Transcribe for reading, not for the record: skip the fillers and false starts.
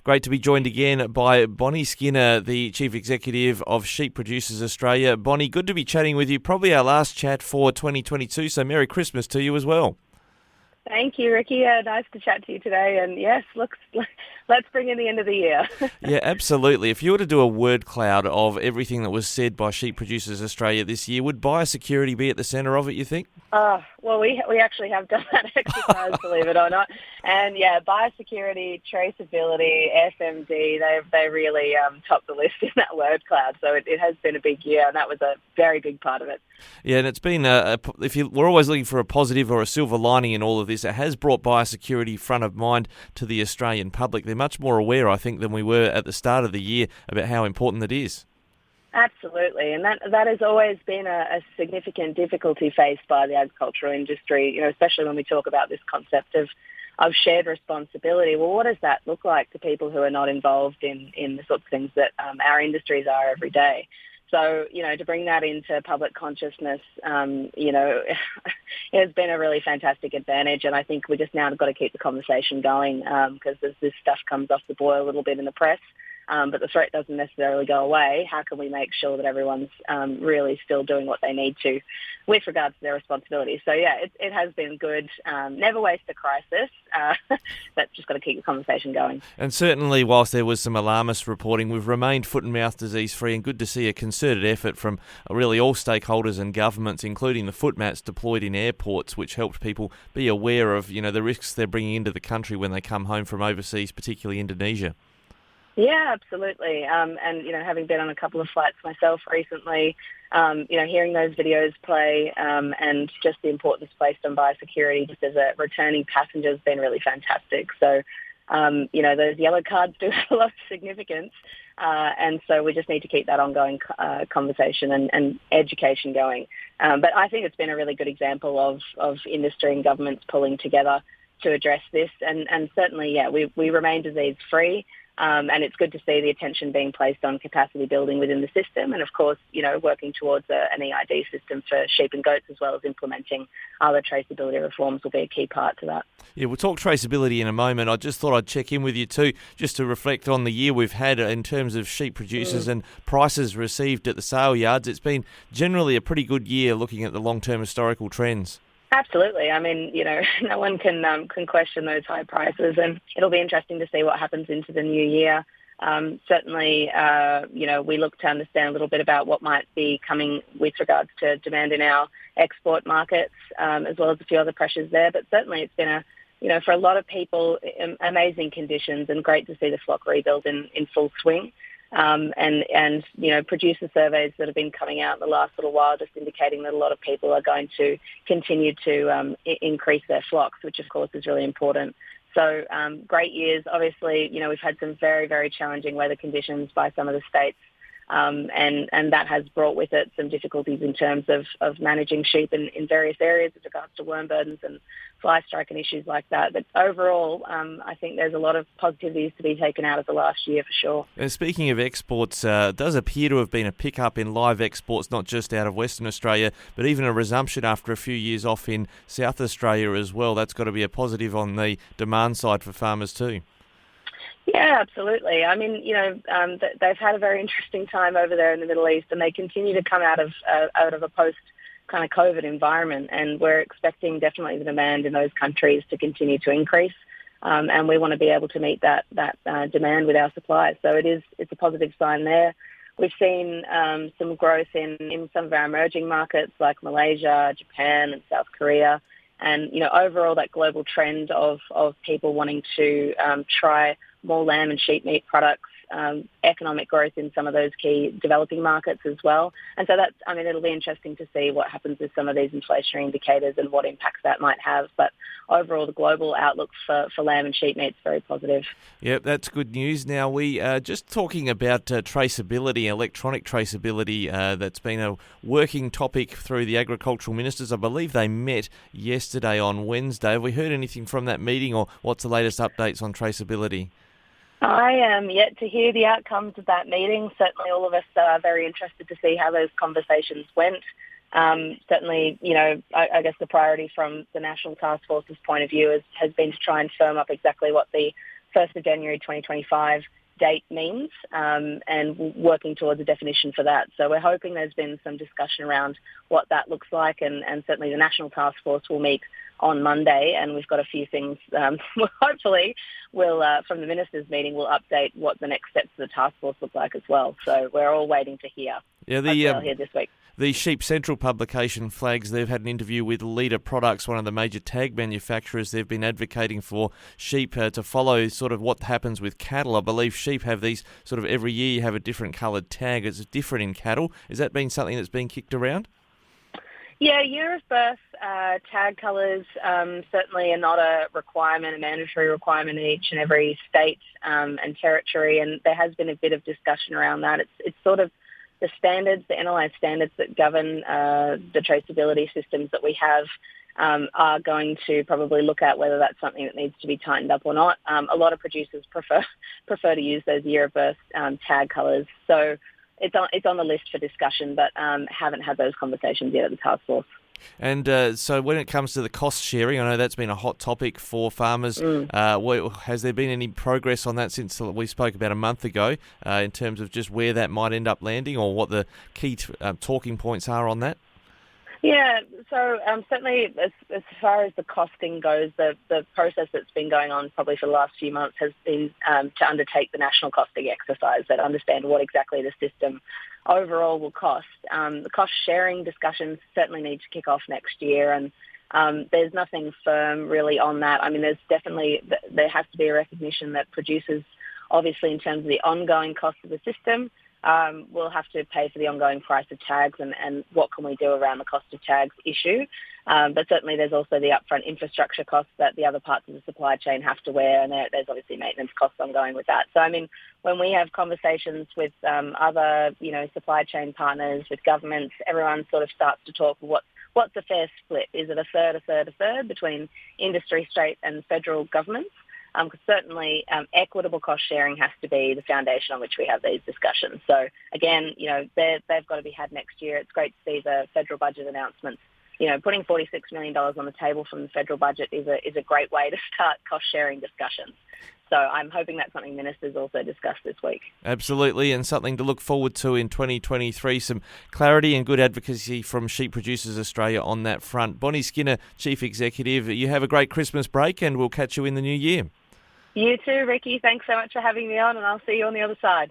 Great to be joined again by Bonnie Skinner, the Chief Executive of Sheep Producers Australia. Bonnie, good to be chatting with you. Probably our last chat for 2022, so Merry Christmas to you as well. Thank you, Ricky. Nice to chat to you today. And yes, let's bring in the end of the year. Yeah, absolutely. If you were to do a word cloud of everything that was said by Sheep Producers Australia this year, would biosecurity be at the centre of it, you think? Well, we actually have done that exercise, believe it or not. And yeah, biosecurity, traceability, FMD, they really topped the list in that word cloud. So it has been a big year, and that was a very big part of it. Yeah, and it's been, we're always looking for a positive or a silver lining in all of this. It has brought biosecurity front of mind to the Australian public. They're much more aware, I think, than we were at the start of the year about how important it is. Absolutely, and that has always been a significant difficulty faced by the agricultural industry, especially when we talk about this concept of shared responsibility. Well, what does that look like to people who are not involved in the sorts of things that our industries are every day? So, to bring that into public consciousness, it has been a really fantastic advantage, and I think we just now have got to keep the conversation going because as this stuff comes off the boil a little bit in the press, but the threat doesn't necessarily go away. How can we make sure that everyone's really still doing what they need to with regards to their responsibilities? So, yeah, it has been good. Never waste a crisis, but just got to keep the conversation going. And certainly, whilst there was some alarmist reporting, we've remained foot and mouth disease free, and good to see a concerted effort from really all stakeholders and governments, including the foot mats deployed in airports, which helped people be aware of the risks they're bringing into the country when they come home from overseas, particularly Indonesia. Yeah, absolutely. And, having been on a couple of flights myself recently, hearing those videos play and just the importance placed on biosecurity just as a returning passenger has been really fantastic. So, those yellow cards do have a lot of significance. And so we just need to keep that ongoing conversation and education going. But I think it's been a really good example of industry and governments pulling together to address this. And certainly, yeah, we remain disease-free. And it's good to see the attention being placed on capacity building within the system and, of course, working towards an EID system for sheep and goats as well as implementing other traceability reforms will be a key part to that. Yeah, we'll talk traceability in a moment. I just thought I'd check in with you too, just to reflect on the year we've had in terms of sheep producers and prices received at the sale yards. It's been generally a pretty good year looking at the long-term historical trends. Absolutely. I mean, no one can question those high prices, and it'll be interesting to see what happens into the new year. Certainly, we look to understand a little bit about what might be coming with regards to demand in our export markets, as well as a few other pressures there. But certainly it's been for a lot of people, amazing conditions and great to see the flock rebuild in full swing. And producer surveys that have been coming out in the last little while just indicating that a lot of people are going to continue to increase their flocks, which of course is really important. So great years. Obviously, we've had some very, very challenging weather conditions by some of the states. And that has brought with it some difficulties in terms of managing sheep in various areas with regards to worm burdens and fly strike and issues like that. But overall, I think there's a lot of positivities to be taken out of the last year for sure. And speaking of exports, it does appear to have been a pickup in live exports, not just out of Western Australia, but even a resumption after a few years off in South Australia as well. That's got to be a positive on the demand side for farmers too. Yeah, absolutely. I mean, they've had a very interesting time over there in the Middle East, and they continue to come out of a post kind of COVID environment, and we're expecting definitely the demand in those countries to continue to increase, and we want to be able to meet that demand with our supply. So it's a positive sign there. We've seen some growth in some of our emerging markets like Malaysia, Japan, and South Korea. And, overall that global trend of people wanting to try more lamb and sheep meat products, economic growth in some of those key developing markets as well. And so it'll be interesting to see what happens with some of these inflationary indicators and what impacts that might have. But overall, the global outlook for lamb and sheep meat is very positive. Yep, that's good news. Now, we are just talking about traceability, electronic traceability. That's been a working topic through the agricultural ministers. I believe they met yesterday on Wednesday. Have we heard anything from that meeting, or what's the latest updates on traceability? I am yet to hear the outcomes of that meeting. Certainly all of us are very interested to see how those conversations went. Certainly, I guess the priority from the National Task Force's point of view has been to try and firm up exactly what the 1st of January 2025 date means, and working towards a definition for that. So we're hoping there's been some discussion around what that looks like, and certainly the National Task Force will meet on Monday, and we've got a few things. Hopefully, we'll from the ministers' meeting, we'll update what the next steps of the task force look like as well. So we're all waiting to hear. Yeah, I'll hear this week. The Sheep Central publication flags they've had an interview with Leader Products, one of the major tag manufacturers. They've been advocating for sheep to follow sort of what happens with cattle. I believe sheep have these sort of every year you have a different coloured tag. It's different in cattle. Has that been something that's been kicked around? Yeah, year of birth tag colours certainly are not a requirement, a mandatory requirement in each and every state and territory, and there has been a bit of discussion around that. It's sort of the standards, the NLI standards that govern the traceability systems that we have are going to probably look at whether that's something that needs to be tightened up or not. A lot of producers prefer to use those year of birth tag colours, so it's on the list for discussion, but haven't had those conversations yet at the task force. And so when it comes to the cost sharing, I know that's been a hot topic for farmers. Has there been any progress on that since we spoke about a month ago in terms of just where that might end up landing, or what the key talking points are on that? Yeah, so certainly as far as the costing goes, the process that's been going on probably for the last few months has been to undertake the national costing exercise that understand what exactly the system overall will cost. The cost sharing discussions certainly need to kick off next year, and there's nothing firm really on that. I mean, there has to be a recognition that producers, obviously in terms of the ongoing cost of the system, we'll have to pay for the ongoing price of tags and what can we do around the cost of tags issue. But certainly there's also the upfront infrastructure costs that the other parts of the supply chain have to wear, and there's obviously maintenance costs ongoing with that. So, I mean, when we have conversations with other, supply chain partners, with governments, everyone sort of starts to talk, what's a fair split? Is it a third between industry, state and federal governments? Because certainly equitable cost sharing has to be the foundation on which we have these discussions. So again, they've got to be had next year. It's great to see the federal budget announcements. Putting $46 million on the table from the federal budget is a great way to start cost sharing discussions. So I'm hoping that's something ministers also discuss this week. Absolutely, and something to look forward to in 2023. Some clarity and good advocacy from Sheep Producers Australia on that front. Bonnie Skinner, Chief Executive, you have a great Christmas break and we'll catch you in the new year. You too, Ricky. Thanks so much for having me on, and I'll see you on the other side.